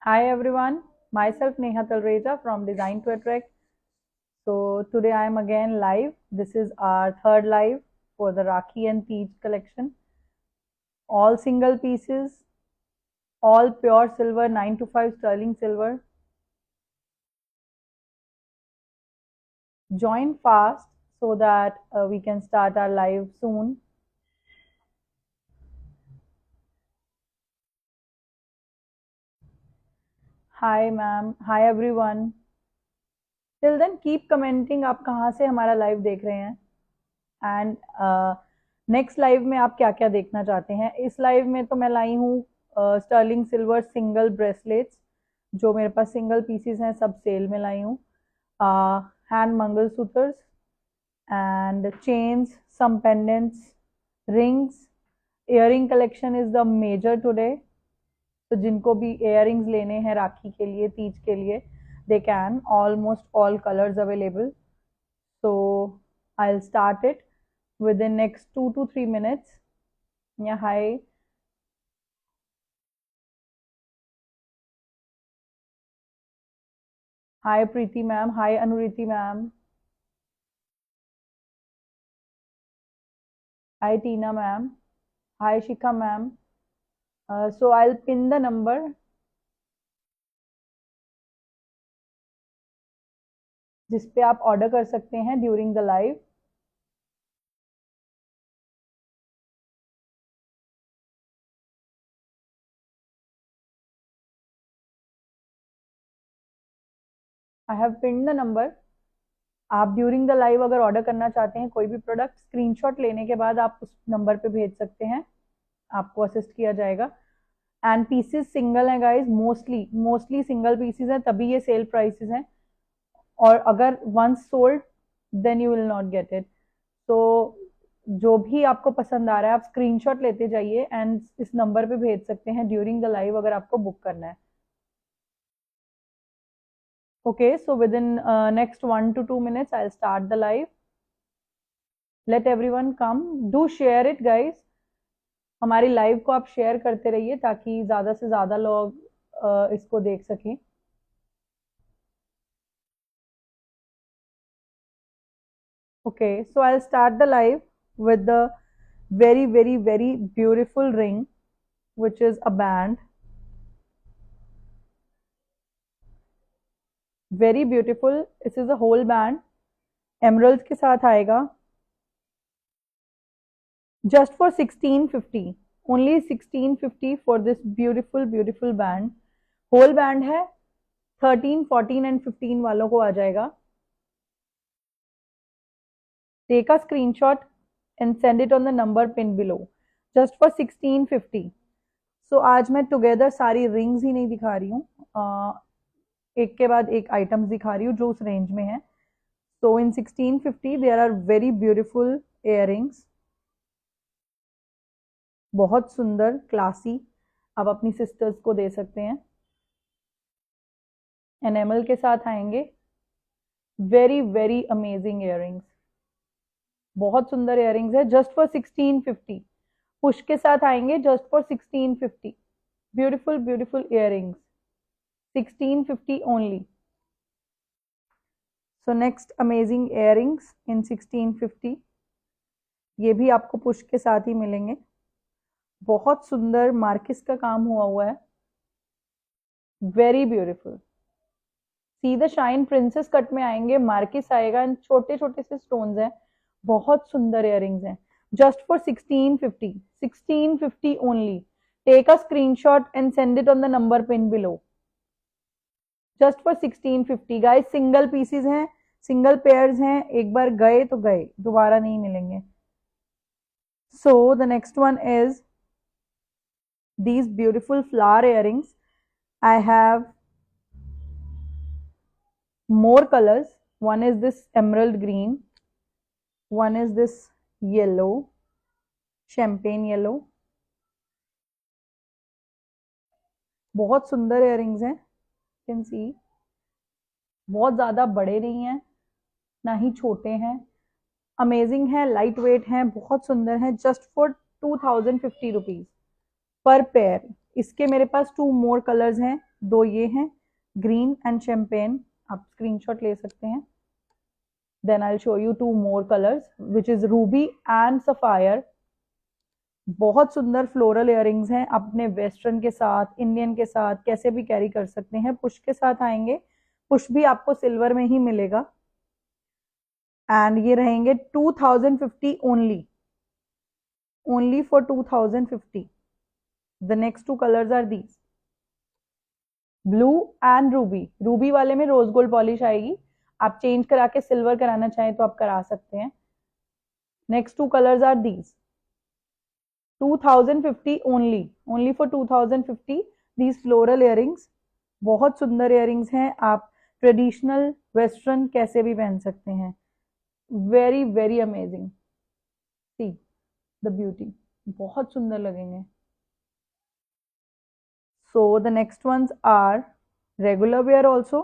Hi everyone, myself Neha Talreja from Design to Attract. So today I am again live. This is our third live for the Rakhi and Tej collection. All single pieces, all pure silver, 925 sterling silver. Join fast so that we can start our live soon. Hi ma'am, hi everyone. Till then keep commenting आप कहाँ से हमारा live देख रहे हैं and next live में आप क्या क्या देखना चाहते हैं। इस लाइव में तो मैं लाई हूँ स्टर्लिंग सिल्वर सिंगल ब्रेसलेट्स, जो मेरे पास सिंगल पीसीज हैं, सब सेल में लाई हूँ। Hand mangalsutra and chains, some pendants, rings. Earring collection is the major today, तो जिनको भी इयरिंग्स लेने हैं राखी के लिए, तीज के लिए, they can, almost all colours available. So I'll start it within next 2 to 3 minutes. Yeah, hi. Hi Preeti ma'am. Hi Anuriti ma'am. Hi Tina ma'am. Hi Shikha ma'am. So I'll pin the number जिस पे आप order कर सकते हैं during the live. I have pin the number. आप during the live अगर order करना चाहते हैं कोई भी प्रोडक्ट, स्क्रीनशॉट लेने के बाद आप उस नंबर पे भेज सकते हैं, आपको असिस्ट किया जाएगा। एंड पीसेस सिंगल हैं guys, mostly mostly single pieces हैं, तभी ये सेल प्राइसेस हैं। और अगर once sold then you will not get it. तो जो भी आपको पसंद आ रहा है आप स्क्रीनशॉट लेते जाइए एंड इस नंबर पे भेज सकते हैं ड्यूरिंग द लाइव अगर आपको बुक करना है। Okay, so with in next 1 to 2 minutes I start the live. Late everyone come, do share it guys. हमारी लाइव को आप शेयर करते रहिए ताकि ज्यादा से ज्यादा लोग इसको देख सकें। Okay, so I'll start the live with the very beautiful ring, which is a band. Very beautiful. This is a whole band. Emeralds के साथ आएगा। Just for 1650. Only 1650 for this beautiful band. Whole band है। 13, 14 and 15 वालों को आ जाएगा। Take a screenshot and send it on the number pinned below. Just for 1650. So आज मैं together सारी रिंग्स ही नहीं दिखा रही हूँ, एक के बाद एक आइटम्स दिखा रही हूँ जो उस रेंज में है। So in 1650 there are very beautiful earrings, बहुत सुंदर, क्लासी। आप अपनी सिस्टर्स को दे सकते हैं। एनेमल के साथ आएंगे। वेरी अमेजिंग इयररिंग्स, बहुत सुंदर इयररिंग्स है। Just for 1650। पुश के साथ आएंगे just for 1650। Beautiful earrings, 1650 only. So next amazing earrings in 1650। ये भी आपको पुश के साथ ही मिलेंगे। बहुत सुंदर मार्किस का काम हुआ है। Very beautiful. See the shine, princess cut में आएंगे, मार्किस आएगा एंड छोटे छोटे से स्टोन्स हैं। बहुत सुंदर इयररिंग्स हैं। Just for 1650। 1650 only. Take a screenshot and send it on the number pin below. Just for 1650 guys. Single pieces हैं, सिंगल पेयर्स हैं, एक बार गए तो गए, दोबारा नहीं मिलेंगे। So the next one is these beautiful flower earrings. I have more colors. One is this emerald green, one is this yellow, champagne yellow. बहुत सुंदर इयररिंग्स हैं, कैन सी। बहुत ज़्यादा बड़े नहीं हैं ना ही छोटे हैं, अमेजिंग है, लाइट वेट हैं, बहुत सुंदर हैं। जस्ट फॉर 2050 रुपीज़ पर पेयर। इसके मेरे पास 2 मोर कलर्स हैं, दो ये हैं, ग्रीन एंड शैम्पेन, आप स्क्रीनशॉट ले सकते हैं। Then I will show you two more colours which is ruby and sapphire. बहुत सुंदर फ्लोरल इयररिंग्स हैं, अपने वेस्टर्न के साथ, इंडियन के साथ कैसे भी कैरी कर सकते हैं। पुश के साथ आएंगे, पुश भी आपको सिल्वर में ही मिलेगा एंड ये रहेंगे 2050 only, only for 2050. The next two colors are these, blue and ruby. Ruby वाले में रोज गोल्ड पॉलिश आएगी, आप चेंज करा के सिल्वर कराना चाहें तो आप करा सकते हैं। Next two colours are these, 2050 only, only for 2050 these floral earrings। बहुत सुंदर इयररिंग्स हैं, आप ट्रेडिशनल वेस्टर्न कैसे भी पहन सकते हैं। Very very amazing, see the beauty, बहुत सुंदर लगेंगे। So the next ones are regular wear also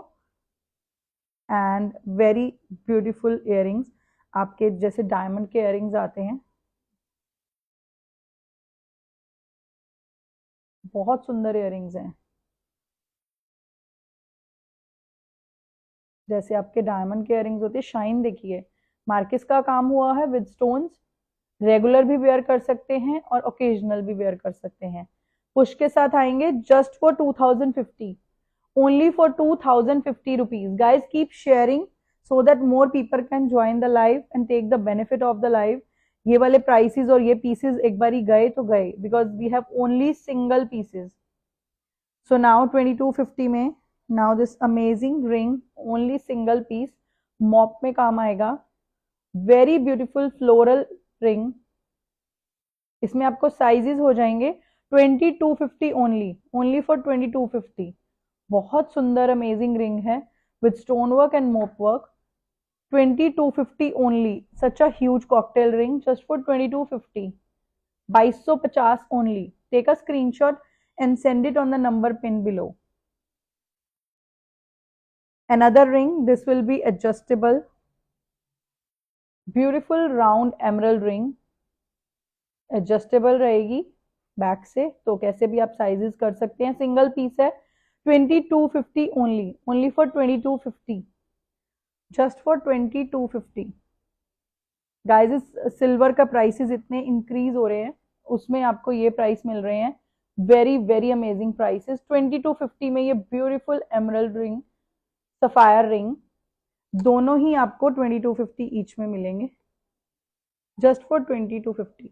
and very beautiful earrings। आपके जैसे डायमंड के इयररिंग्स आते हैं, बहुत सुंदर इयररिंग्स हैं। जैसे आपके डायमंड के इयररिंग्स होते हैं, शाइन देखिए, मार्किस का काम हुआ है विद स्टोन्स। रेगुलर भी वेयर कर सकते हैं और ओकेजनल भी वेयर कर सकते हैं। पुश के साथ आएंगे just for 2050, only for 2050 rupees। Guys, keep sharing so that more people can join the live and take the benefit of the live। ये वाले प्राइसेस और ये पीसेस एक बार ही गए तो गए, because we have only single pieces। So now 2250 में, now this amazing ring, only single piece, mop में काम आएगा। वेरी ब्यूटीफुल फ्लोरल रिंग, इसमें आपको साइजेस हो जाएंगे 2250 ओनली, ओनली फॉर 2250। बहुत सुंदर अमेजिंग रिंग है with stone work and mop work, 2250 only. Such a huge cocktail ring just for 2250, 2250 only. Take a screenshot and send it on the number pinned below। Another ring, this will be adjustable, beautiful round emerald ring, adjustable रहेगी back से, तो कैसे भी आप sizes कर सकते हैं। Single piece है, 2250 only, only for 2250, just for 2250। Guys, silver का प्राइसेस इतने इंक्रीज हो रहे हैं, उसमें आपको ये प्राइस मिल रहे हैं, वेरी वेरी अमेजिंग प्राइसेस। 2250 में ये beautiful emerald ring, sapphire ring, दोनों ही आपको 2250 ईच में मिलेंगे, just for 2250।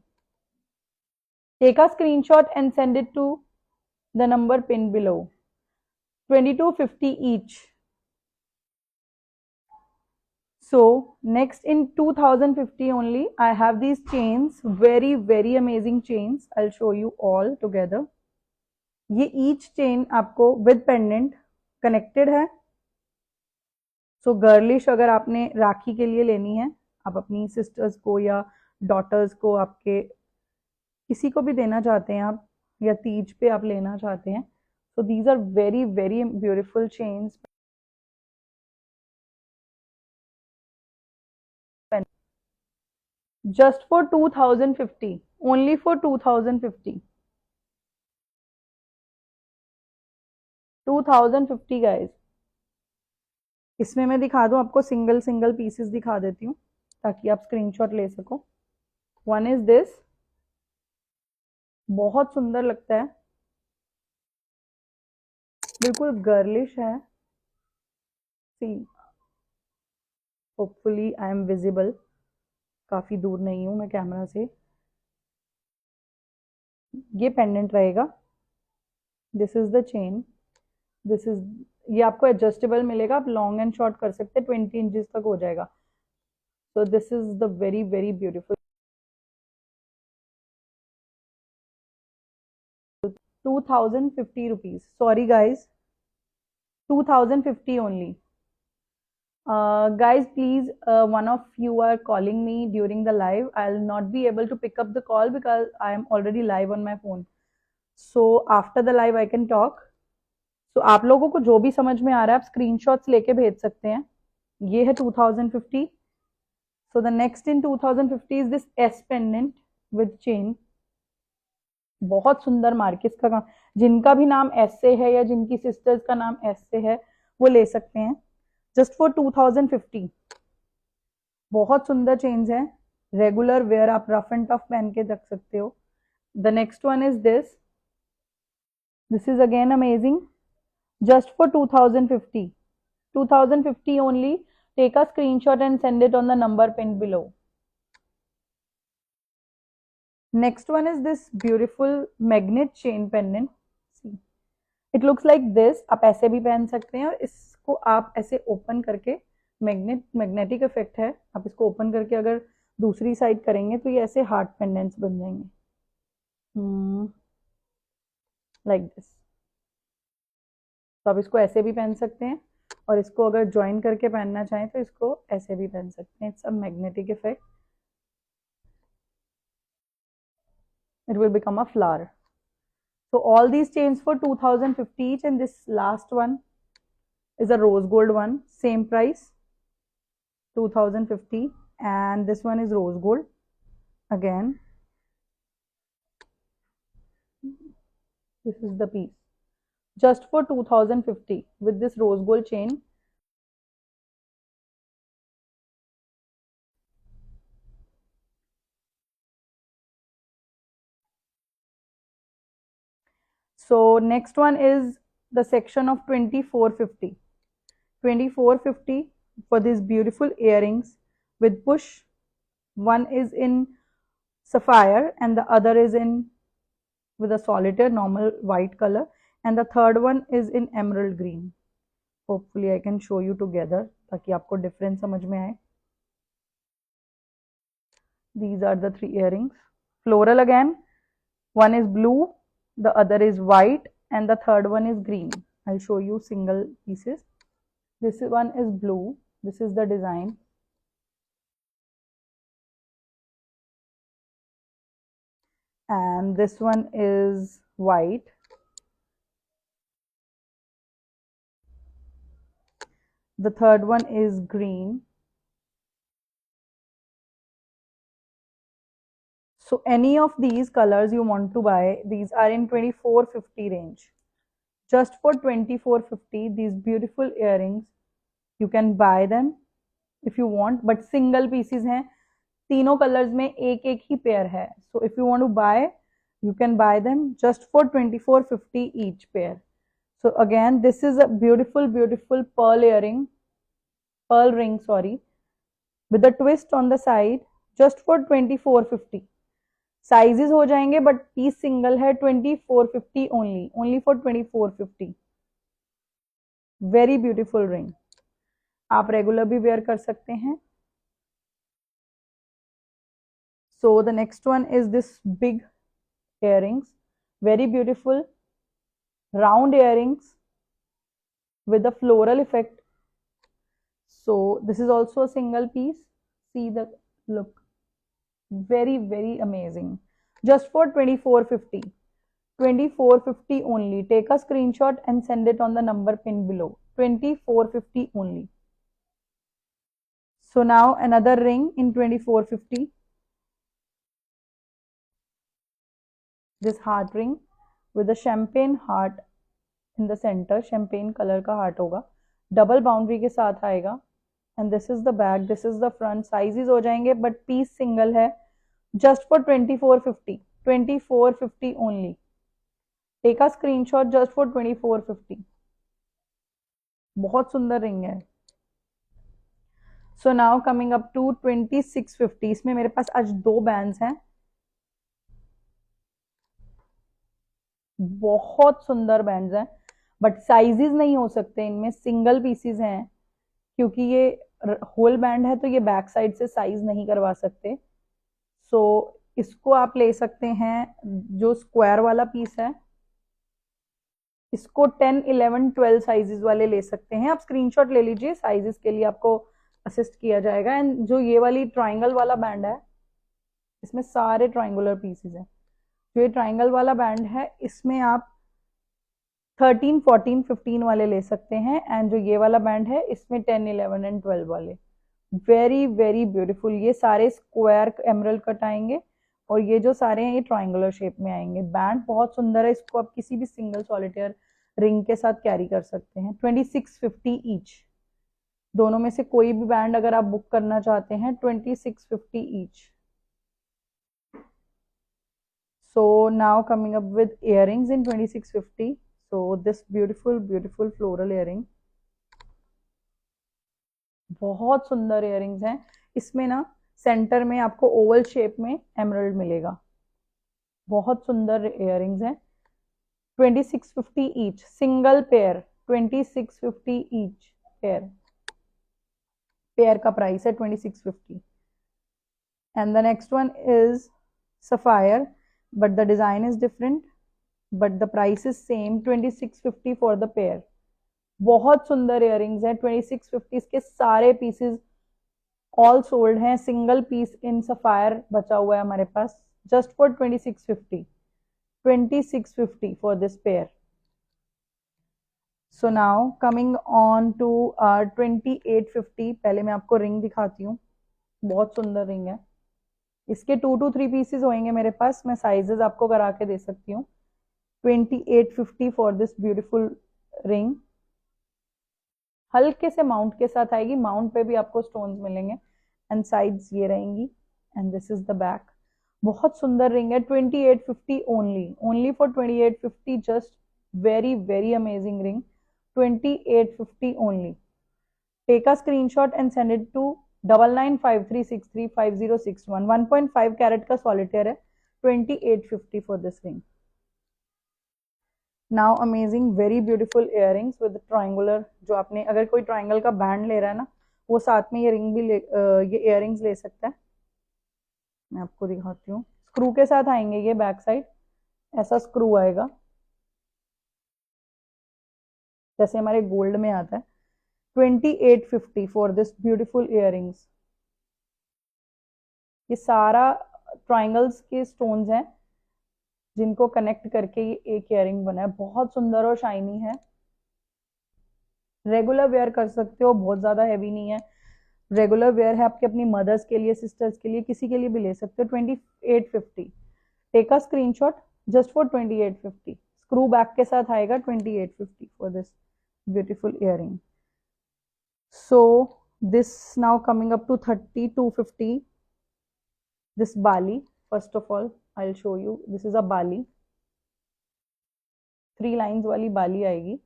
Take a screenshot and send it to the number pin below, 2250 each. So next in 2050 only, I have these chains, very very amazing chains। I'll show you all together। ये each chain आपको with pendant connected है। So girlish अगर आपने राखी के लिए लेनी है, आप अपनी सिस्टर्स को या डॉटर्स को, आपके किसी को भी देना चाहते हैं आप, या तीज पे आप लेना चाहते हैं, so these are very very beautiful chains। Just for 2050, only for 2050, 2050 guys. इसमें मैं दिखा दूं आपको, सिंगल सिंगल पीसेस दिखा देती हूँ ताकि आप स्क्रीनशॉट ले सको। वन इज दिस, बहुत सुंदर लगता है, बिल्कुल गर्लिश है। सी, होपफुली आई एम विजिबल, काफी दूर नहीं हूं मैं कैमरा से। ये पेंडेंट रहेगा, this is the chain, this is, ये आपको एडजस्टेबल मिलेगा, आप लॉन्ग एंड शॉर्ट कर सकते हैं, 20 इंचेस तक हो जाएगा। So this is the very very beautiful 2050 rupees। Sorry guys, 2050 only। Guys, please, one of you are calling me during the live, I'll not be able to pick up the call because I am already live on my phone। So after the live I can talk। So आप लोगों को जो भी समझ में आ रहा है आप स्क्रीनशॉट्स लेके भेज सकते हैं। ये है 2050। So the next in 2050 is this S pendant with chain। बहुत सुंदर मार्किस का काम, जिनका भी नाम एस से है या जिनकी सिस्टर्स का नाम एस से है वो ले सकते हैं, जस्ट फॉर 2050। बहुत सुंदर चेन्स है, रेगुलर वेयर आप रफ एंड टफ पहन के रख सकते हो। The next one is this is again amazing, just for 2050, 2050 only. Take a screenshot and send it on the number pinned below. Next one is this beautiful magnet chain pendant. See, it looks like this. आप ऐसे भी पहन सकते हैं और इसको आप ऐसे ओपन करके, मैग्नेटिक इफेक्ट है, आप इसको ओपन करके अगर दूसरी साइड करेंगे तो ये ऐसे हार्ट पेंडेंट्स बन जाएंगे, लाइक दिस। तो आप इसको ऐसे भी पहन सकते हैं और इसको अगर ज्वाइन करके पहनना चाहें तो इसको ऐसे भी पहन सकते हैं। It's a magnetic effect, it will become a flower. So all these chains for 2050 each, and this last one is a rose gold one, same price 2050, and this one is rose gold again. This is the piece just for 2050 with this rose gold chain. So next one is the section of 2450. 2450 for these beautiful earrings with push. One is in sapphire and the other is in with a solitaire normal white color, and the third one is in emerald green. Hopefully I can show you together ताकि आपको difference समझ में आए. These are the three earrings. Floral again. One is blue, the other is white, and the third one is green. I'll show you single pieces. This one is blue. This is the design. And this one is white. The third one is green. So any of these colors you want to buy, these are in 2450 range. Just for 2450, these beautiful earrings, you can buy them if you want, but single pieces हैं, तीनों colors में एक एक ही pair है. So if you want to buy, you can buy them just for 2450 each pair. So again, this is a beautiful, beautiful pearl earring, pearl ring, sorry, with a twist on the side, just for 2450. Sizes हो जाएंगे but peace single है, 2450 only for 2450. Very beautiful ring, आप regular भी where कर सकते हैं. सो the next one is this big earrings, very beautiful round earrings with a floral effect. So this is also a single piece. See the look, very, very amazing. Just for 2450, 2450 only. Take a screenshot and send it on the number pinned below. 2450 only. So now another ring in 2450. This heart ring with a champagne heart in the center. Champagne color का heart होगा, double boundary के साथ आएगा. And this is the back, this is the front. Sizes हो जाएंगे but piece single है. Just for 2450, 2450 only. Take a screenshot just for 2450. बहुत सुंदर रिंग है. So now coming up to 2650. इसमें मेरे पास आज दो बैंड्स हैं, बहुत सुंदर बैंड्स हैं, बट साइजेस नहीं हो सकते इनमें, सिंगल पीसीज हैं क्योंकि ये होल बैंड है तो ये बैक साइड से साइज नहीं करवा सकते. सो इसको आप ले सकते हैं, जो स्क्वायर वाला पीस है इसको 10, 11, 12 साइजेस वाले ले सकते हैं. आप स्क्रीनशॉट ले लीजिए, साइजेस के लिए आपको असिस्ट किया जाएगा. एंड जो ये वाली ट्राइंगल वाला बैंड है इसमें सारे ट्राइंगुलर पीसेस हैं. जो ये ट्राइंगल वाला बैंड है इसमें आप 13, 14, 15 वाले ले सकते हैं. एंड जो ये वाला बैंड है इसमें 10, 11 एंड 12 वाले. Very very beautiful. ये सारे स्क्वायर एमरल्ड कट आएंगे और ये जो सारे हैं ये ट्रायंगुलर शेप में आएंगे। बैंड बहुत सुंदर है, इसको आप किसी भी सिंगल सॉलिटेयर रिंग के साथ कैरी कर सकते हैं। 2650 ईच, दोनों में से कोई भी बैंड अगर आप बुक करना चाहते हैं 2650 each. So now coming up with earrings in 2650. So this beautiful floral earring, बहुत सुंदर इयरिंग्स हैं। इसमें ना सेंटर में आपको ओवल शेप में एमरल्ड मिलेगा। बहुत सुंदर इयरिंग्स हैं। 2650 each, single pair 2650 each pair. Pair का प्राइस है 2650। And the next one is sapphire, but the design is different, but the price is same, 2650 for the pair। बहुत सुंदर इयरिंग्स हैं 2650। इसके सारे पीसेस ऑल सोल्ड हैं, single piece इन sapphire बचा हुआ है हमारे पास, just for 2650। 2650 for this pair। So now coming on to 2850। पहले मैं आपको रिंग दिखाती हूँ, बहुत सुंदर रिंग है। इसके 2 to 3 पीसेस होंगे मेरे पास, मैं साइजेस आपको करा के दे सकती हूँ। 2850 फॉर दिस ब्यूटीफुल रिंग। हल्के से माउंट के साथ आएगी, माउंट पे भी आपको स्टोन्स मिलेंगे एंड साइड्स ये रहेंगी and this is the back. बहुत सुंदर रिंग है। 2850 only for 2850, just very amazing ring. 2850 only. Take a screenshot and send it to 9953635061। 1.5 carat का सॉलिटेयर है। 2850 for this ring. Now amazing very beautiful earrings with triangular. जो आपने अगर कोई triangle का बैंड ले रहा है ना, वो साथ में ये रिंग भी ये इयरिंग्स ले सकता है। मैं आपको दिखाती हूँ। स्क्रू के साथ आएंगे ये, बैक साइड ऐसा स्क्रू आएगा जैसे हमारे गोल्ड में आता है। 2850 फॉर दिस ब्यूटीफुल इयरिंग्स। ये सारा ट्रायंगल्स के स्टोन्स हैं जिनको कनेक्ट करके ये एक इयरिंग बना है। बहुत सुंदर और शाइनी है। रेगुलर वेयर कर सकते हो, बहुत ज्यादा हैवी नहीं है। रेगुलर वेयर है आपके, अपनी मदर्स के लिए, सिस्टर्स के लिए, किसी के लिए भी ले सकते हो। 2850। Take a screenshot just for 2850। Screw back के साथ आएगा 2850 for this beautiful earring. So this now coming up to 3250। this Bali, first of all I'll show you, this is a Bali। 3 lines वाली बाली आएगी,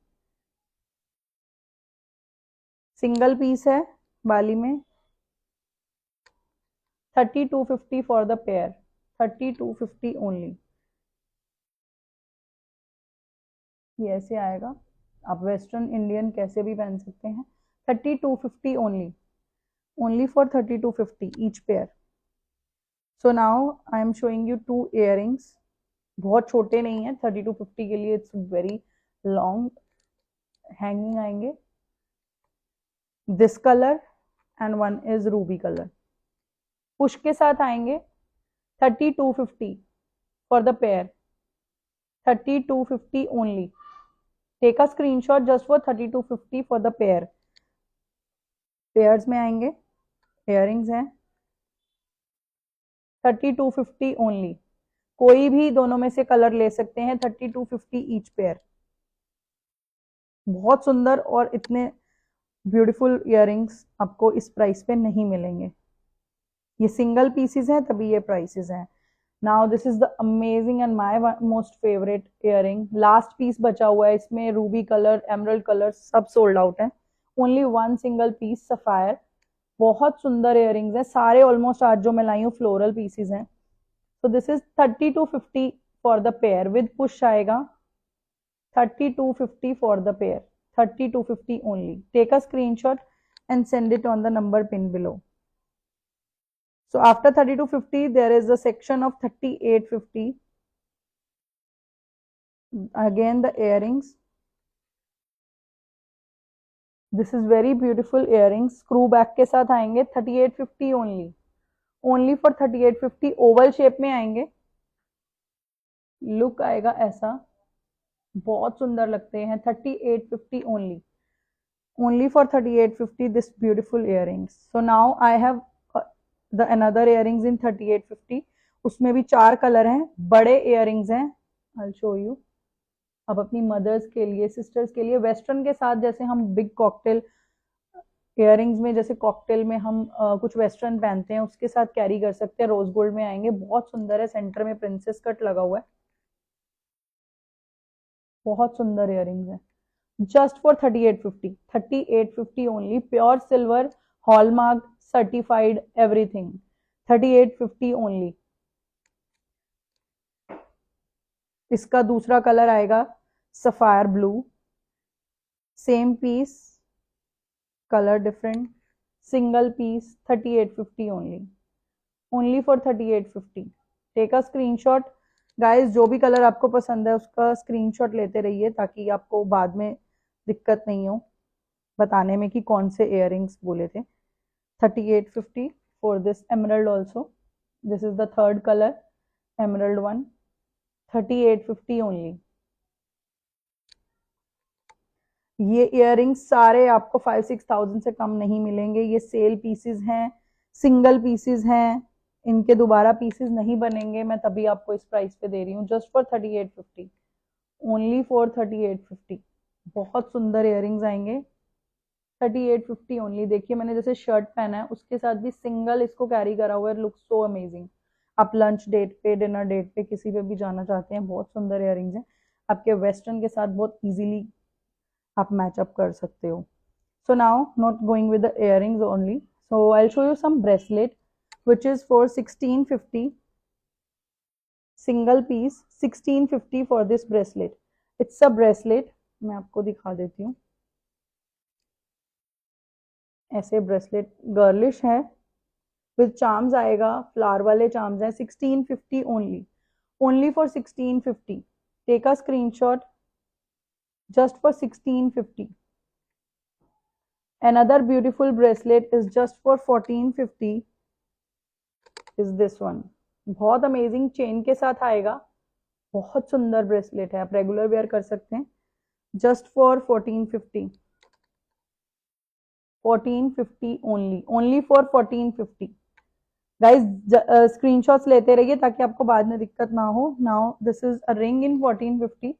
सिंगल पीस है बाली में। 3250 for the pair. 3250 only. ये ऐसे आएगा, आप वेस्टर्न इंडियन कैसे भी पहन सकते हैं। 3250 only for 3250 each pair. So now I am showing you 2 earrings. बहुत छोटे नहीं है 3250 के लिए, इट्स वेरी लॉन्ग हैंगिंग आएंगे। This colour and one is ruby colour. Push के साथ आएंगे। 3250 for the pair. 3250 only. Take a screenshot just for 3250 for the pair. Pairs में आएंगे, इयरिंग्स हैं। 3250 ओनली। कोई भी दोनों में से कलर ले सकते हैं। 3250 ईच पेयर। बहुत सुंदर और इतने ब्यूटीफुल इयरिंग्स आपको इस प्राइस पे नहीं मिलेंगे। ये सिंगल पीसेस हैं तभी ये प्राइसेस हैं। Now this is the amazing and my most favourite earring. Last piece बचा हुआ है इसमें। रूबी कलर, एमरल्ड कलर सब सोल्ड आउट है। Only one single piece sapphire. बहुत सुंदर इयरिंग्स है सारे, ऑलमोस्ट आज जो मैं लाई हूँ फ्लोरल पीसेस हैं। So this is 3250 for the pair. With push आएगा 3250 for the pair। 3250 only। Take a screenshot and send it on the number pinned below। So after 3250 there is a section of 3850। again the earrings। this is very beautiful earrings। screw back के साथ आएंगे। 3850 only for 3850। Oval shape में आएंगे, look आएगा ऐसा, बहुत सुंदर लगते हैं। 3850 only for 3850 this beautiful earrings। so now I have the another earrings in 3850 उसमें भी 4 कलर हैं, बड़े इयररिंग्स हैं। I show you. अब अपनी मदर्स के लिए, सिस्टर्स के लिए वेस्टर्न के साथ, जैसे हम बिग कॉकटेल इयररिंग्स में, जैसे कॉकटेल में हम कुछ वेस्टर्न पहनते हैं, उसके साथ कैरी कर सकते हैं। रोज गोल्ड में आएंगे, बहुत सुंदर है, सेंटर में प्रिंसेस कट लगा हुआ है, बहुत सुंदर इयररिंग्स है। Just for 3850, 3850 only, pure silver, hallmark, certified, everything, 3850 only. इसका दूसरा कलर आएगा sapphire blue, same piece, colour different, single piece, 3850 only, only for 3850। Take a screenshot guys, जो भी कलर आपको पसंद है उसका स्क्रीनशॉट लेते रहिए, ताकि आपको बाद में दिक्कत नहीं हो बताने में कि कौन से इयररिंग्स बोले थे। 3850 for this emerald also, this is the third colour, emerald one, 3850 only. ये इयररिंग्स सारे आपको 5-6 थाउजेंड से कम नहीं मिलेंगे, ये सेल पीसेस हैं, सिंगल पीसेस हैं, इनके दोबारा पीसेस नहीं बनेंगे, मैं तभी आपको इस प्राइस पे दे रही हूँ, जस्ट फॉर 3850, ओनली फॉर 3850। बहुत सुंदर इयररिंग्स आएंगे, 3850 ओनली। देखिए मैंने जैसे शर्ट पहना है उसके साथ भी सिंगल इसको कैरी करा हुआ है, लुक सो अमेजिंग। आप लंच डेट पे, डिनर डेट पे, किसी पे भी जाना चाहते हैं, बहुत सुंदर इयररिंग्स हैं, आपके वेस्टर्न के साथ बहुत इजीली आप मैचअप कर सकते हो। So now not going with the earrings only. So I'll show you some bracelet which is for 1650, single piece, 1650 for this bracelet. It's a bracelet, मैं आपको दिखा देती हूँ। ऐसे ब्रेसलेट गर्लिश है, विद चार्म्स आएगा, फ्लावर वाले चार्म्स हैं, 1650 only, only for 1650। Take a screenshot, just for 1650। Another beautiful bracelet is just for 1450 is this one। बहुत अमेजिंग चेन के साथ आएगा, बहुत सुंदर ब्रेसलेट है, आप रेगुलर वेयर कर सकते हैं, just for 1450, 1450 only, only for 1450। Guys screenshots लेते रहिए ताकि आपको बाद में दिक्कत ना हो। Now this is a ring in 1450,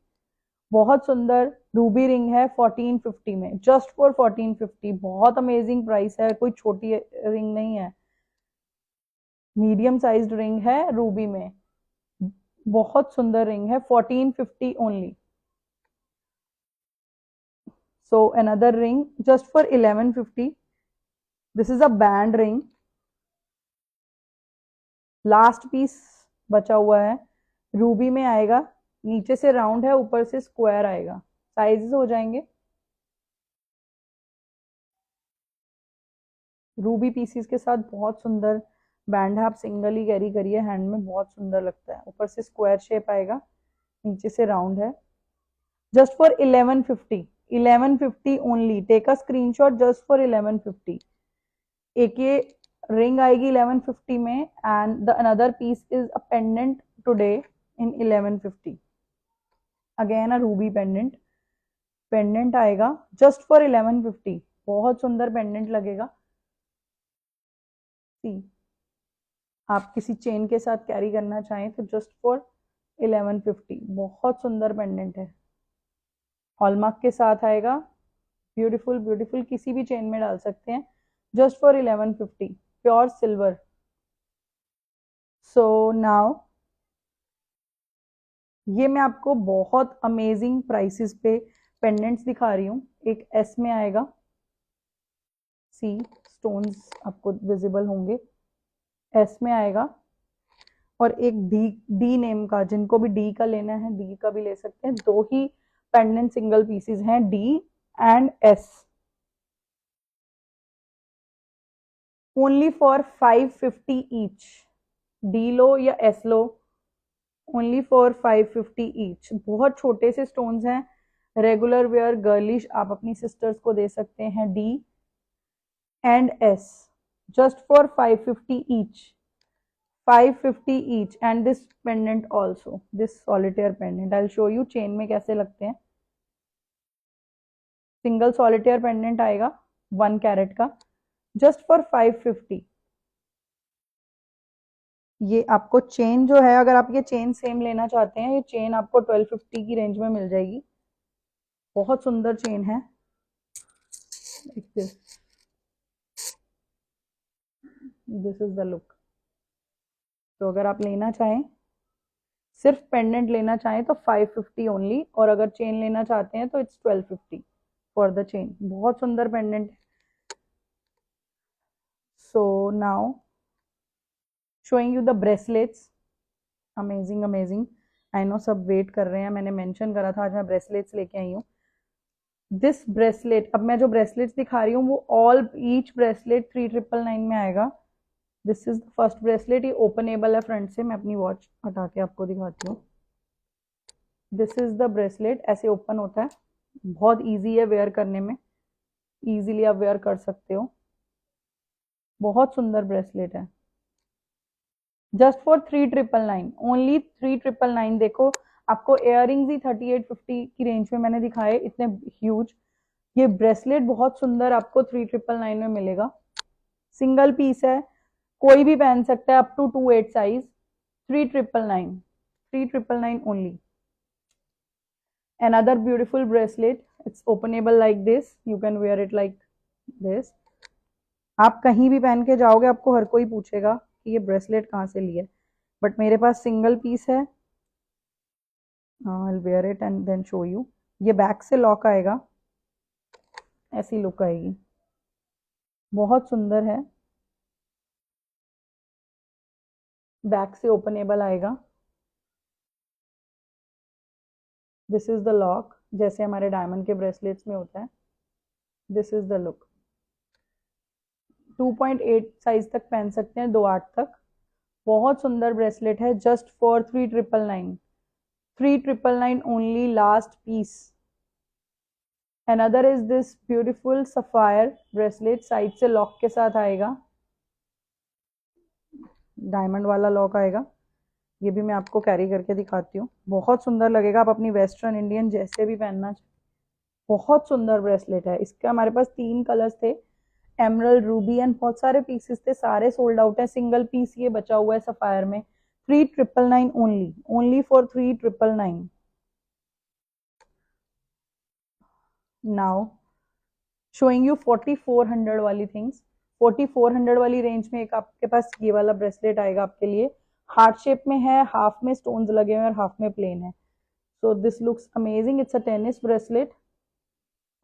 बहुत सुंदर रूबी रिंग है 1450 में, जस्ट फॉर 1450। बहुत अमेजिंग प्राइस है, कोई छोटी रिंग नहीं है, मीडियम साइज्ड रिंग है रूबी में, बहुत सुंदर रिंग है, 1450 only. So another ring just for 1150, this is a band ring, last piece बचा हुआ है, रूबी में आएगा, नीचे से राउंड है, ऊपर से स्क्वायर आएगा, साइजेस हो जाएंगे, रूबी पीसीस के साथ बहुत सुंदर बैंड है, आप सिंगल ही कैरी करिए हैंड में, बहुत सुंदर लगता है, ऊपर से स्क्वायर शेप आएगा, नीचे से राउंड है, just for 1150, 1150 only. Take a screenshot just for 1150। एक ये रिंग आएगी 1150 में, and the another piece is a pendant today in 1150, again a ruby pendant, pendant आएगा जस्ट फॉर 1150, बहुत सुंदर पेंडेंट लगेगा। सी, आप किसी चेन के साथ कैरी करना चाहें तो जस्ट फॉर 1150, बहुत सुंदर पेंडेंट है, हॉलमार्क के साथ आएगा, ब्यूटीफुल ब्यूटीफुल, किसी भी चेन में डाल सकते हैं, just for 1150, pure silver. So now ये मैं आपको बहुत अमेजिंग प्राइसेस पे पेंडेंट्स दिखा रही हूँ। एक एस में आएगा, सी स्टोन्स आपको विजिबल होंगे, एस में आएगा, और एक डी, डी नेम का, जिनको भी डी का लेना है डी का भी ले सकते हैं, दो ही पेंडेंट सिंगल पीसेस हैं, D and S, only for 550 each, D लो या एस लो, ओनली फॉर 550 ईच। बहुत छोटे से स्टोन्स हैं, रेगुलर वेयर गर्लिश आप अपनी सिस्टर्स को दे सकते हैं, D and S, just for 550 each, 550 each. And this pendant also, this solitaire pendant, I will show you chain में कैसे लगते हैं। सिंगल सॉलिटेयर पेंडेंट आएगा 1 कैरेट का, जस्ट फॉर 550, ये आपको चेन जो है, अगर आप ये चेन सेम लेना चाहते हैं, ये चेन आपको 1250 की रेंज में मिल जाएगी। बहुत सुंदर चेन है। This is the look. तो अगर आप लेना चाहें, सिर्फ पेंडेंट लेना चाहें तो 550 ओनली, और अगर चेन लेना चाहते हैं तो इट्स 1250 फॉर द चेन। बहुत सुंदर पेंडेंट है। So now showing you the bracelets. Amazing amazing. I know सब वेट कर रहे हैं, मैंने मेंशन करा था आज मैं ब्रेसलेट्स लेके आई हूँ। दिस ब्रेसलेट, अब मैं जो ब्रेसलेट्स दिखा रही हूँ वो ऑल ईच ब्रेसलेट 3999 में आएगा। This is the first bracelet. ये ओपनेबल है फ्रंट से। मैं अपनी वॉच हटा के आपको दिखाती हूँ। This is the bracelet. ऐसे ओपन होता है। बहुत इजी है वेयर करने में। इजीली आप वेयर कर सकते हो। बहुत सुंदर ब्रेसलेट है। Just for 3999 only. 3999। देखो, आपको इयररिंग्स ही 3850 की रेंज में मैंने दिखाए, इतने ह्यूज। ये ब्रेसलेट बहुत सुंदर आपको 3999 में मिलेगा। सिंगल पीस है, कोई भी पहन सकता है, up to 28 size. 3999। 3999 only. Another beautiful bracelet. It's openable like this. You can wear it like this. आप कहीं भी पहन के जाओगे, आपको हर कोई पूछेगा कि ये ब्रेसलेट कहाँ से लिया है, बट मेरे पास सिंगल पीस है। I'll wear it and then show you. ये बैक से लॉक आएगा, ऐसी लुक आएगी। बहुत सुंदर है। बैक से ओपनेबल आएगा। दिस इज द लॉक, जैसे हमारे डायमंड के ब्रेसलेट्स में होता है। This is the look. 2.8 size तक पहन सकते हैं, 2.8 तक। बहुत सुंदर ब्रेसलेट है। Just for 3999। 3999 only, last piece. Another is this beautiful sapphire bracelet. Side से लॉक के साथ आएगा, डायमंड वाला लॉक आएगा। ये भी मैं आपको कैरी करके दिखाती हूँ। बहुत सुंदर लगेगा, आप अपनी वेस्टर्न इंडियन जैसे भी पहनना चाहे। बहुत सुंदर ब्रेसलेट है। इसके हमारे पास 3 कलर्स थे, एमरल्ड, रूबी एंड बहुत सारे पीसेस थे, सारे सोल्ड आउट है। सिंगल पीस ये बचा हुआ है सफायर में। 3999 only, only for 3999। Now showing you 4400 वाली थिंग्स। 4400 वाली रेंज में एक आपके पास ये वाला ब्रेसलेट आएगा आपके लिए। हार्ट शेप में है, हाफ में स्टोन्स लगे हुए हैं और हाफ में प्लेन है। So this looks amazing. It's a tennis bracelet.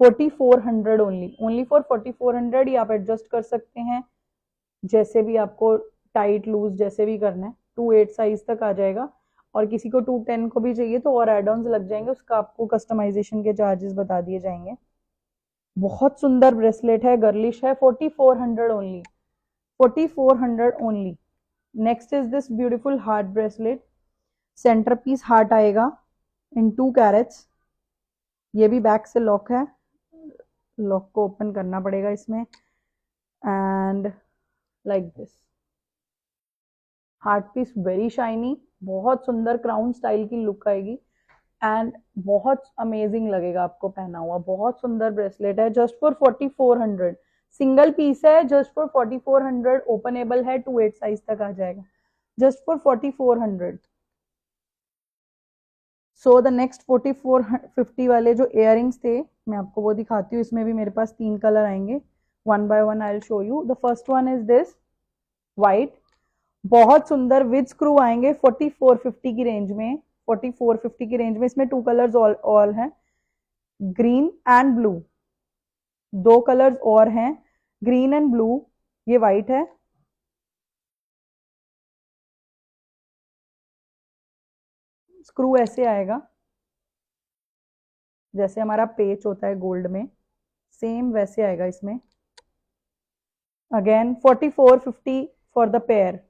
4400 only, only for 4400। ये आप एडजस्ट कर सकते हैं जैसे भी आपको, टाइट लूज जैसे भी करना है। 2.8 साइज तक आ जाएगा, और किसी को 2.10 को भी चाहिए तो और एड ऑन्स लग जाएंगे, उसका आपको कस्टमाइजेशन के चार्जेस बता दिए जाएंगे। बहुत सुंदर ब्रेसलेट है, गर्लिश है। 4400 only, 4400 only. Next is this beautiful heart bracelet. Centre piece heart आएगा इन 2 कैरेट्स। ये भी बैक से लॉक है, लॉक को ओपन करना पड़ेगा इसमें, and like this. Heart piece very shiny, बहुत सुंदर क्राउन स्टाइल की लुक आएगी, एंड बहुत अमेजिंग लगेगा आपको पहना हुआ। बहुत सुंदर ब्रेसलेट है। Just for 4400। सिंगल पीस है, जस्ट फॉर 4400। ओपनेबल है, 2.8 साइज तक आ जाएगा। Just for 4400। So the next 4450 वाले जो इयररिंग्स थे, मैं आपको वो दिखाती हूँ। इसमें भी मेरे पास 3 कलर आएंगे। One by one I will show you. The first one is this white. बहुत सुंदर विद स्क्रू आएंगे 4450 की रेंज में। 4450 की रेंज में इसमें 2 कलर्स ऑल हैं, ग्रीन एंड ब्लू। 2 कलर्स और हैं, ग्रीन एंड ब्लू। ये वाइट है। स्क्रू ऐसे आएगा जैसे हमारा पेच होता है गोल्ड में, सेम वैसे आएगा इसमें। Again 4450 for the pair.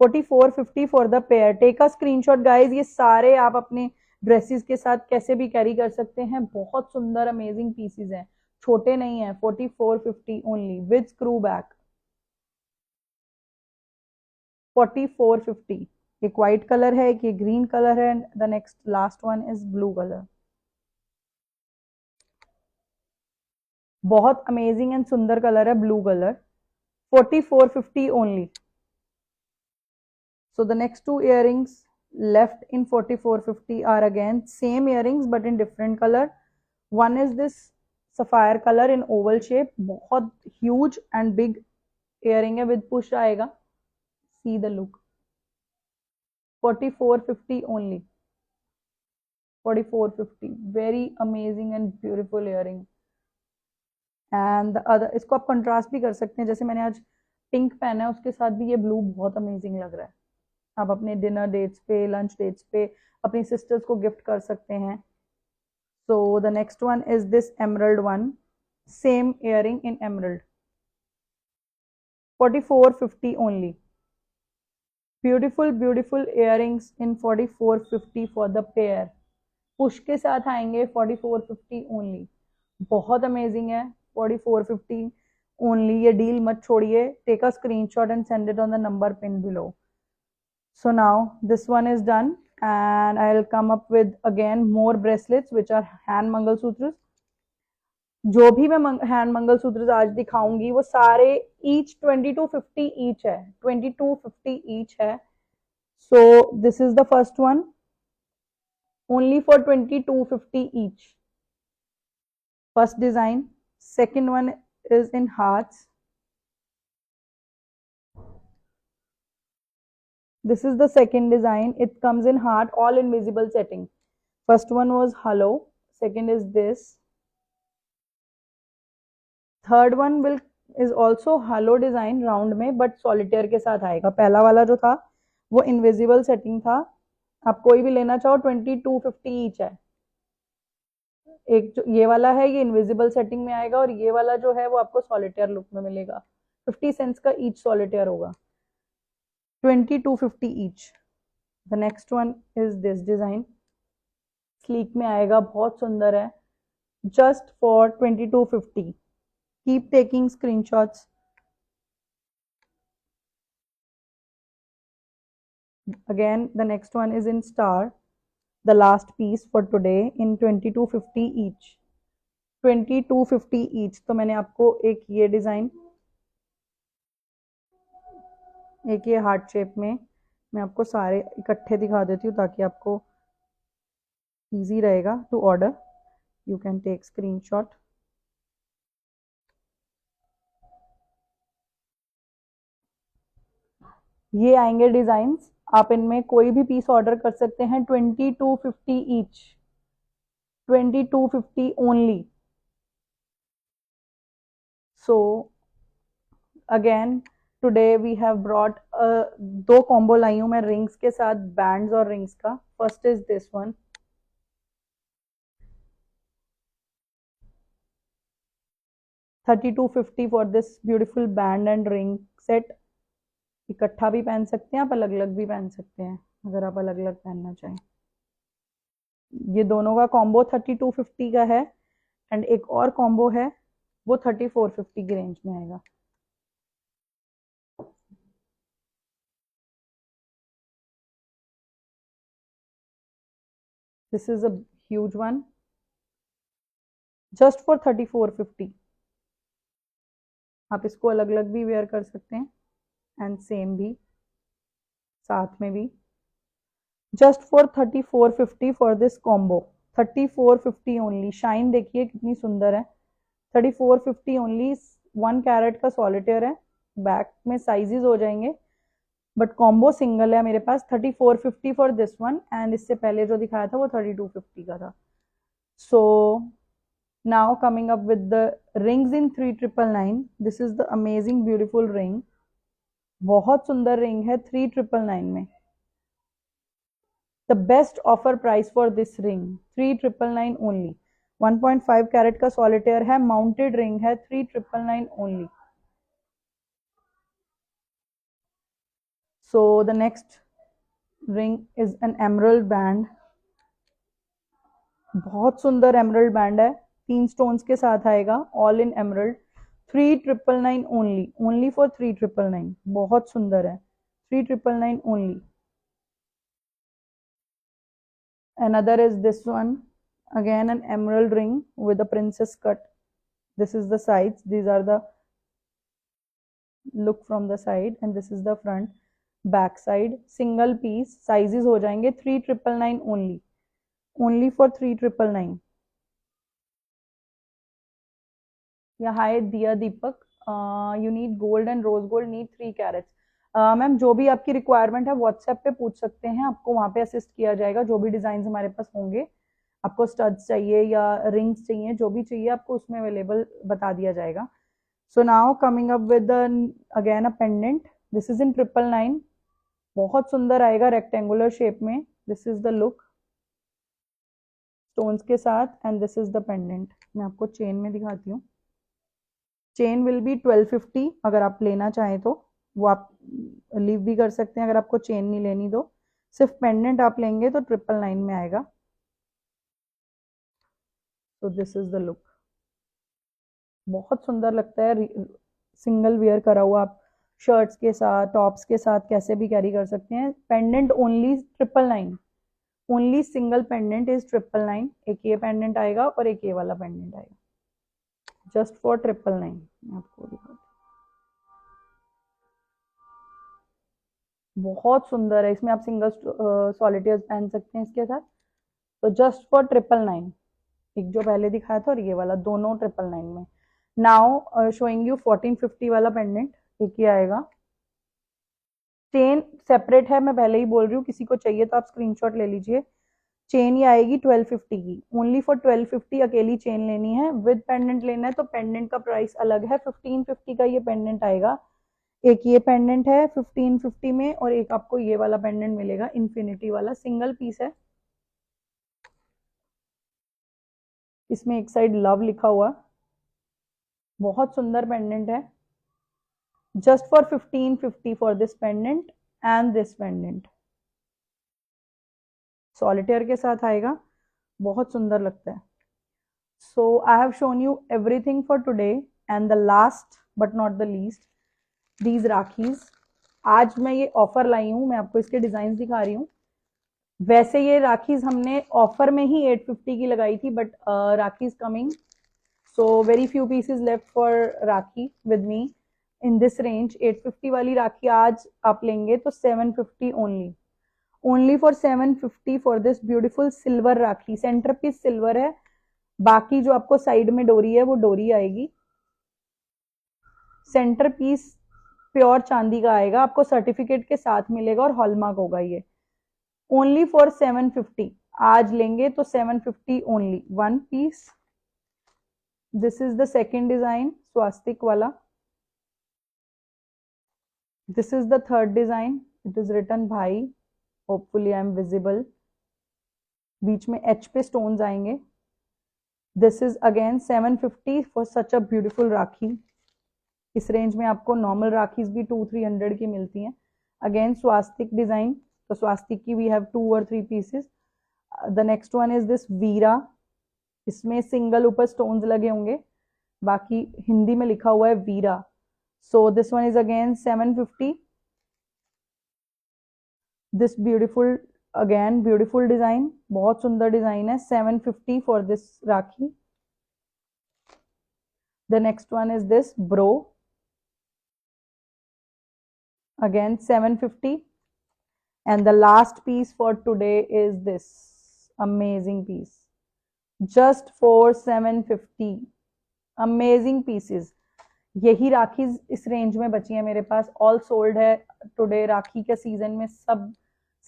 4450 for the pair. Take a screenshot guys. ये सारे आप अपने ड्रेसेस के साथ कैसे भी कैरी कर सकते हैं। बहुत सुंदर अमेजिंग पीसेस हैं, छोटे नहीं है। 4450 ओनली विद स्क्रू बैक। 4450। एक व्हाइट कलर है, एक ये ग्रीन कलर है, and the next last one is blue colour. बहुत अमेजिंग एंड सुंदर कलर है blue colour. 4450 only. So the next two earrings left in 4450 are again same earrings but in different color. One is this sapphire color in oval shape, बहुत huge and big earring है, with push आएगा. See the look. 4450 only. 4450, very amazing and beautiful earring. And the other, इसको आप contrast भी कर सकते हैं, जैसे मैंने आज पिंक पहना है उसके साथ भी ये ब्लू बहुत अमेजिंग लग रहा है. आप अपने डिनर डेट्स पे, लंच डेट्स पे अपनी सिस्टर्स को गिफ्ट कर सकते हैं. सो the next one is this emerald one, same earring in emerald. 4450 only. Beautiful beautiful earrings in 4450 for the pair. Push के साथ आएंगे 4450 ओनली. बहुत अमेजिंग है. 4450 ओनली. ये डील मत छोड़िए. Take a screenshot and send it on the number pin below. So now this one is done and I'll come up with again more bracelets which are hand mangalsutras. जो भी मैं hand mangalsutra आज दिखाऊंगी वो सारे each 2250 each है. 2250 each है. So this is the first one only for 2250 each. First design. Second one is in hearts. This is the second design. It comes in heart, all invisible setting. First one was hollow. Second is this. Third one is also hollow design round में, but solitaire के साथ आएगा. पहला वाला जो था वो invisible setting था. आप कोई भी लेना चाहो 2250 each है. एक जो ये वाला है ये invisible setting में आएगा और ये वाला जो है वो आपको solitaire look में मिलेगा. 50 cents का each solitaire होगा. 2250 each. The next one is this design. Sleek में आएगा, बहुत सुंदर है. Just for 2250. Keep taking screenshots. Again, the next one is in star. The last piece for today in 2250 each. 2250 each. तो मैंने आपको एक ये डिजाइन, एक ये हार्ट शेप में, मैं आपको सारे इकट्ठे दिखा देती हूँ ताकि आपको इजी रहेगा to order. You can take screenshot. ये आएंगे डिजाइन्स. आप इनमें कोई भी पीस ऑर्डर कर सकते हैं. 2250 each. 2250 only. So again today we have brought दो कॉम्बो लाई हूं मैं रिंग्स के साथ, बैंड्स और रिंग्स का. First is this one. $3250 for this beautiful band and ring set. इकट्ठा भी पहन सकते हैं आप, अलग अलग भी पहन सकते हैं अगर आप अलग अलग पहनना चाहें. ये दोनों का कॉम्बो 3250 का है एंड एक और कॉम्बो है वो 3450 की रेंज में आएगा. This is a huge one just for 3450. आप इसको अलग अलग भी वेयर कर सकते हैं एंड सेम भी साथ में भी. Just for 3450 for this combo. 3450 only. Shine देखिए कितनी सुंदर है. 3450 ओनली. 1 कैरेट का सॉलिटेयर है. बैक में साइजेस हो जाएंगे बट कॉम्बो सिंगल है मेरे पास. 3450 फॉर दिस वन एंड इससे पहले जो दिखाया था वो 3250 का था. सो now coming up with the rings in 3999. This is the amazing beautiful ring. बहुत सुंदर रिंग है 3999 में. The best offer price for this ring 3999 only. 1.5 carat का सॉलिटेयर है, माउंटेड रिंग है. 3999 only. So the next ring is an emerald band. बहुत सुंदर emerald band है. 3 स्टोन्स के साथ आएगा, all in emerald. 3999 only. Only for 3999. बहुत सुंदर है. 3999 only. Another is this one. Again an emerald ring with a princess cut. This is the sides. These are the look from the side and this is the front. Back side single piece, sizes हो जाएंगे 3999 only, only for 3999। या hi Diya Deepak, you need gold and rose gold, need 3 carats. Ma'am जो भी आपकी requirement है WhatsApp पे पूछ सकते हैं, आपको वहाँ पे असिस्ट किया जाएगा। जो भी डिजाइन हमारे पास होंगे, आपको स्टड्स चाहिए या रिंग्स चाहिए, जो भी चाहिए आपको उसमें अवेलेबल बता दिया जाएगा। So now coming up with again a pendant, this is in 999, बहुत सुंदर आएगा रेक्टेंगुलर शेप में। This is the look stones के साथ and this is the pendant. मैं आपको चेन में दिखाती हूँ। चेन विल बी 1250, अगर आप लेना चाहें तो वो आप लीव भी कर सकते हैं। अगर आपको चेन नहीं लेनी तो सिर्फ पेंडेंट आप लेंगे तो 999 में आएगा। तो दिस इज द लुक, बहुत सुंदर लगता है। सिंगल वेयर करा हुआ आप शर्ट्स के साथ, टॉप्स के साथ कैसे भी कैरी कर सकते हैं। Pendant only 999, only single pendant is 999। एक ये पेंडेंट आएगा और एक ये वाला पेंडेंट आएगा, जस्ट फॉर 999। मैं आपको दिखाती हूँ, बहुत सुंदर है। इसमें आप सिंगल सॉलिटेयर्स पहन सकते हैं इसके साथ। तो जस्ट फॉर 999, एक जो पहले दिखाया था और ये वाला, दोनों 999 में। नाउ शोइंग यू 1450 वाला पेंडेंट, एक ही आएगा। चेन सेपरेट है, मैं पहले ही बोल रही हूँ, किसी को चाहिए तो आप स्क्रीनशॉट ले लीजिए। चेन ये आएगी 1250 की, ओनली फॉर 1250 अकेली चेन लेनी है। विद पेंडेंट लेना है तो पेंडेंट का प्राइस अलग है, 1550 का ये पेंडेंट आएगा। एक ये पेंडेंट है 1550 में और एक आपको ये वाला पेंडेंट मिलेगा इन्फिनिटी वाला, सिंगल पीस है। इसमें एक साइड लव लिखा हुआ, बहुत सुंदर पेंडेंट है। Just for 1550 for this pendant and this pendant, solitaire के साथ आएगा, बहुत सुंदर लगता है। So I have shown you everything for today and the last but not the least, these rakhis. आज मैं ये ऑफर लाई हूं, मैं आपको इसके डिजाइन दिखा रही हूँ। वैसे ये राखीज हमने ऑफर में ही 850 की लगाई थी, but rakhi is coming, so very few pieces left for rakhi with me in this range. 850 वाली राखी आज आप लेंगे तो 750 only, only for 750 for this beautiful silver rakhi. Centre piece silver है, बाकी जो आपको साइड में डोरी है वो डोरी आएगी। सेंटर पीस प्योर चांदी का आएगा, आपको सर्टिफिकेट के साथ मिलेगा और हॉलमार्क होगा ये। ओनली फॉर 750, आज लेंगे तो 750 only, one piece. This is the second design, स्वास्तिक वाला। This is the third design, it is written भाई, होपफुली आई एम विजिबल। बीच में एच पे स्टोन्स आएंगे। This is again 750 for such a beautiful rakhi. इस रेंज में आपको नॉर्मल राखीज भी 200-300 की मिलती हैं। अगेन स्वास्तिक डिजाइन, तो स्वास्तिक की वी हैव 2 और 3 pieces. The next one is this Veera, इसमें सिंगल ऊपर स्टोन्स लगे होंगे, बाकी हिंदी में लिखा हुआ है Veera. So this one is again 750। This beautiful, again beautiful design, बहुत सुंदर डिजाइन है, 750 for this rakhi. The next one is this bro, again 750, and the last piece for today is this amazing piece, just for 750, amazing pieces। यही राखी इस range में बची है मेरे पास, all sold है टुडे। राखी के सीजन में सब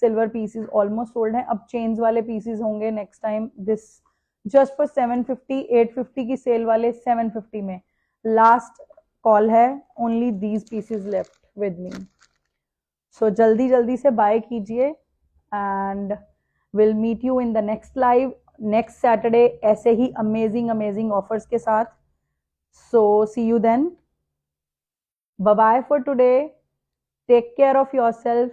सिल्वर पीसेस ऑलमोस्ट सोल्ड है, अब चेन्स वाले पीसेस होंगे next time. This just for 750, 850 की सेल वाले 750 में, लास्ट कॉल है, only these pieces left with me. सो जल्दी जल्दी से बाय कीजिए and will meet you in the next live next Saturday, ऐसे ही अमेजिंग अमेजिंग ऑफर्स के साथ। So see you then, bye bye for today, take care of yourself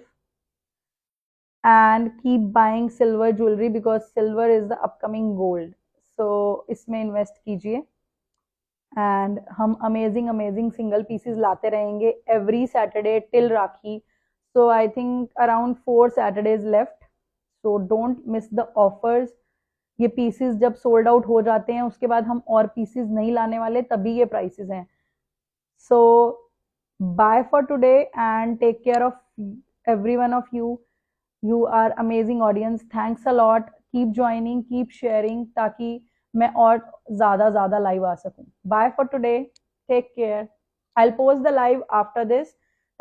and keep buying silver jewellery because silver is the upcoming gold. सो इसमें invest कीजिए and हम amazing amazing single pieces लाते रहेंगे every Saturday till rakhi. So I think around 4 Saturdays left. So don't miss the offers. ये pieces जब sold out हो जाते हैं उसके बाद हम और pieces नहीं लाने वाले, तभी ये prices हैं। So bye for today and take care of every one of you. You are amazing audience. Thanks a lot. Keep joining, keep sharing, ताकि मैं और ज़्यादा लाइव आ सकूं. Bye for today. Take care. I'll post the live after this,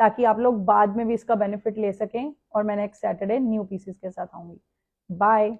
ताकि आप लोग बाद में भी इसका बेनिफिट ले सकें और मैं नेक्स्ट सैटरडे न्यू पीसेस के साथ आऊंगी. बाय.